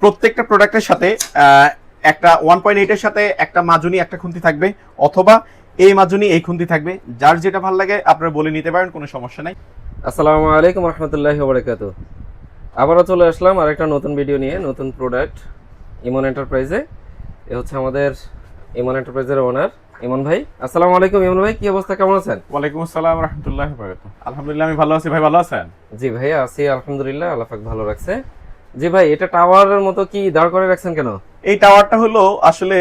প্রত্যেকটা প্রোডাক্টের সাথে একটা 1.8 এর সাথে একটা মাজুনি একটা খুন্তি থাকবে, অথবা এই মাজুনি এই খুন্তি থাকবে, যার যেটা ভালো লাগে আপনারা বলে নিতে পারেন, কোনো সমস্যা নাই। আসসালামু আলাইকুম রহমতুল্লাহি ওয়া বারাকাতুহু। আবারও চলে আসলাম আরেকটা নতুন ভিডিও নিয়ে, নতুন প্রোডাক্ট ইমন এন্টারপ্রাইজে। এ হচ্ছে আমাদের ইমন এন্টারপ্রাইজের ওনার ইমন ভাই। আসসালামু আলাইকুম ইমন ভাই, কি অবস্থা, কেমন আছেন? ওয়ালাইকুম আসসালাম রাহমাতুল্লাহি ওয়া বারাকাতুহু। আলহামদুলিল্লাহ আমি ভালো আছি, ভাই ভালো আছেন? জি ভাইয়া আছি আলহামদুলিল্লাহ, আল্লাহ পাক ভালো রাখছে। জি ভাই, এটা টাওয়ারের মতো কি দাঁড় করে রাখছেন কেন? এই টাওয়ারটা হলো আসলে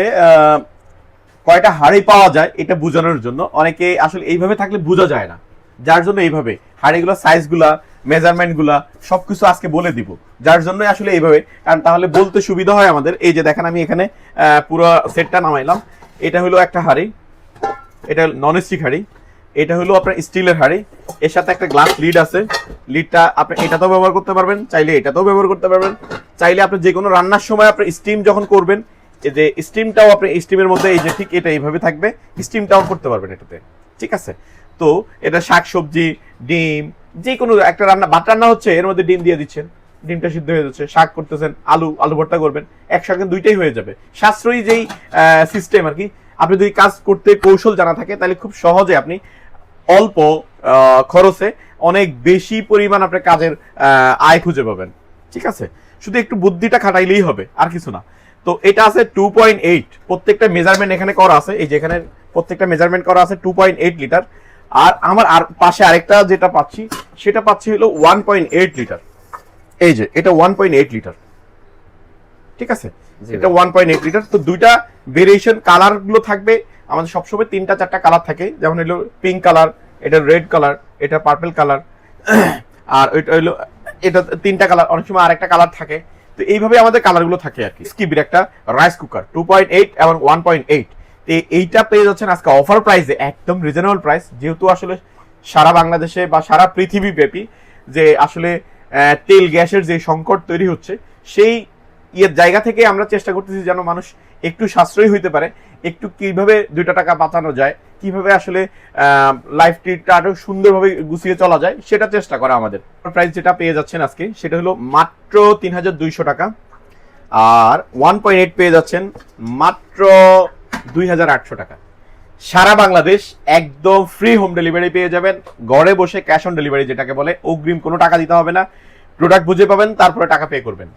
কয়টা হাড়ি পাওয়া যায় এটা বোঝানোর জন্য। অনেকে আসলে এইভাবে থাকলে বোঝা যায় না, যার জন্য এইভাবে হাড়িগুলো সাইজগুলা মেজারমেন্টগুলা সবকিছু আজকে বলে দিব, যার জন্য আসলে এইভাবে, কারণ তাহলে বলতে সুবিধা হয় আমাদের। এই যে দেখেন আমি এখানে পুরো সেটটা নামাইলাম। এটা হলো একটা হাড়ি, এটা নন স্টিক হাড়ি, এটা হলো আপনার স্টিলের হাড়ি, এর সাথে একটা গ্লাস লিড আছে। লিডটা আপনি এটাতেও ব্যবহার করতে পারবেন, চাইলে এটাতেও ব্যবহার করতে পারবেন। চাইলে আপনি যে কোনো রান্নার সময় আপনি স্টিম যখন করবেন, এই যে স্টিমটাও আপনি স্টিমের মধ্যে এই যে ঠিক এটা এইভাবে থাকবে, স্টিমটাও করতে পারবেন এটাতে, ঠিক আছে? তো এটা শাক সবজি ডিম যে কোনো একটা রান্না, ভাত রান্না হচ্ছে এর মধ্যে ডিম দিয়ে দিচ্ছেন, ডিমটা সিদ্ধ হয়ে যাচ্ছে। শাক করতেছেন, আলু ভর্তা করবেন, একসাথে দুইটাই হয়ে যাবে। সাশ্রয়ী যেই সিস্টেম আর কি। আপনি যদি কাজ করতে কৌশল জানা থাকে তাহলে খুব সহজে আপনি অল্প খরচে অনেক বেশি পরিমাণ আপনার কাজের আয় খুঁজে পাবেন, ঠিক আছে? শুধু একটু বুদ্ধিটা খাটাইলেই হবে, আর কিছু না। তো এটা আছে 2.8, প্রত্যেকটা মেজারমেন্ট এখানে করা আছে। এই যে এখানে প্রত্যেকটা মেজারমেন্ট করা আছে 2.8 লিটার। আর আমার আর পাশে আরেকটা যেটা পাচ্ছি সেটা পাচ্ছি হলো 1.8 লিটার। এই যে এটা 1.8 লিটার, ঠিক আছে? এটা 1.8 লিটার। তো দুইটা ভেরিয়েশন কালার গুলো থাকবে আমাদের। সবসময় 3টা 4টা কালার থাকে, যেমন হলো পিঙ্ক কালার, এটা রেড কালার, এটা পার্পল কালার, আর ওইটা হলো এটা 3টা কালার। অনেক সময় আরেকটা কালার থাকে। তো এইভাবে আমাদের কালার গুলো থাকে আর কি। স্কিবির একটা রাইস কুকার 2.8 এবং 1.8, এইটা পেয়ে যাচ্ছেন আজকে অফার প্রাইসে, একদম রিজনেবল প্রাইস। যেহেতু আসলে সারা বাংলাদেশে বা সারা পৃথিবী ব্যাপী যে আসলে তেল গ্যাসের যে সংকট তৈরি হচ্ছে, সেই জায়গা থেকে আমরা চেষ্টা করতেছি যেন মানুষ একটু সাশ্রয়ী হইতে পারে, একটু কিভাবে 2টা টাকা বাঁচানো যায়, কিভাবে আসলে লাইফটা আরো সুন্দরভাবে গুছিয়ে চলা যায়, সেটা চেষ্টা করা আমাদের। প্রাইস যেটা পেয়ে যাচ্ছেন আজকে সেটা হলো মাত্র 3200 টাকা। আর 1.8 পেয়ে যাচ্ছেন মাত্র 2800 টাকা। সারা বাংলাদেশ একদম ফ্রি হোম ডেলিভারি পেয়ে যাবেন, ঘরে বসে ক্যাশ অন ডেলিভারি যেটাকে বলে। অগ্রিম কোনো টাকা দিতে হবে না, প্রোডাক্ট বুঝে পাবেন তারপরে টাকা পে করবেন।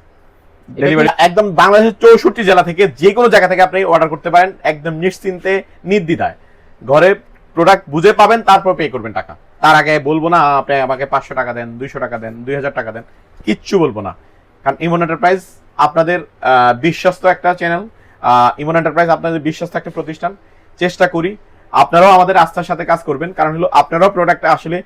ডেলিভারি একদম বাংলাদেশের 64 জেলা থেকে যে কোনো জায়গা থেকে আপনি অর্ডার করতে পারেন, একদম নিশ্চিন্তে নির্দ্বিধায়। ঘরে প্রোডাক্ট বুঝে পাবেন তারপর পে করবেন টাকা। তার আগে বলবো না আপনি আমাকে 500 টাকা দেন, 200 টাকা দেন, 2000 টাকা দেন, কিচ্ছু বলবো না। কারণ ইমন এন্টারপ্রাইজ আপনাদের বিশ্বস্ত একটা চ্যানেল, ইমন এন্টারপ্রাইজ আপনাদের বিশ্বস্ত একটা প্রতিষ্ঠান। চেষ্টা করি আপনারাও আমাদের আস্থার সাথে কাজ করবেন, কারণ হলো আপনারাও প্রোডাক্ট আসলে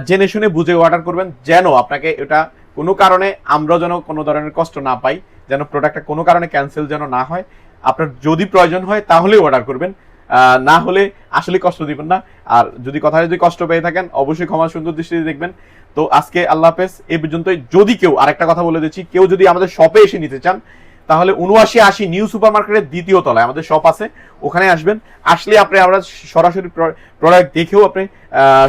জেনে শুনে বুঝে অর্ডার করবেন, যেন আপনাকে এটা কোনো কারণে আমরা যেন কোনো ধরনের কষ্ট না পাই, যেন প্রোডাক্টটা কোনো কারণে ক্যান্সেল যেন না হয়। আপনার যদি প্রয়োজন হয় তাহলে অর্ডার করবেন, না হলে আসলে কষ্ট দিবেন না। আর যদি কষ্ট পেয়ে থাকেন অবশ্যই ক্ষমা সুন্দর দৃষ্টিতে দেখবেন। তো আজকে আল্লাহ হাফেজ, এই পর্যন্তই। যদি কেউ আরেকটা কথা বলে দিচ্ছি, কেউ যদি আমাদের শপে এসে নিতে চান তাহলে 7980 নিউ সুপার মার্কেটের 2য় তলায় আমাদের শপ আছে, ওখানে আসবেন। আসলে আপনি আমরা সরাসরি প্রোডাক্ট দেখেও আপনি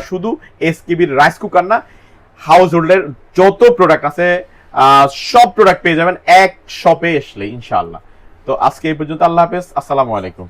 শুধু এসকেবির রাইস কুকার না, হাউস হোল্ডের যত প্রোডাক্ট আছে সব প্রোডাক্ট পেয়ে যাবেন এক শপে আসলে ইনশাআল্লাহ। তো আজকে এই পর্যন্ত, আল্লাহ হাফেজ, আসসালামু আলাইকুম।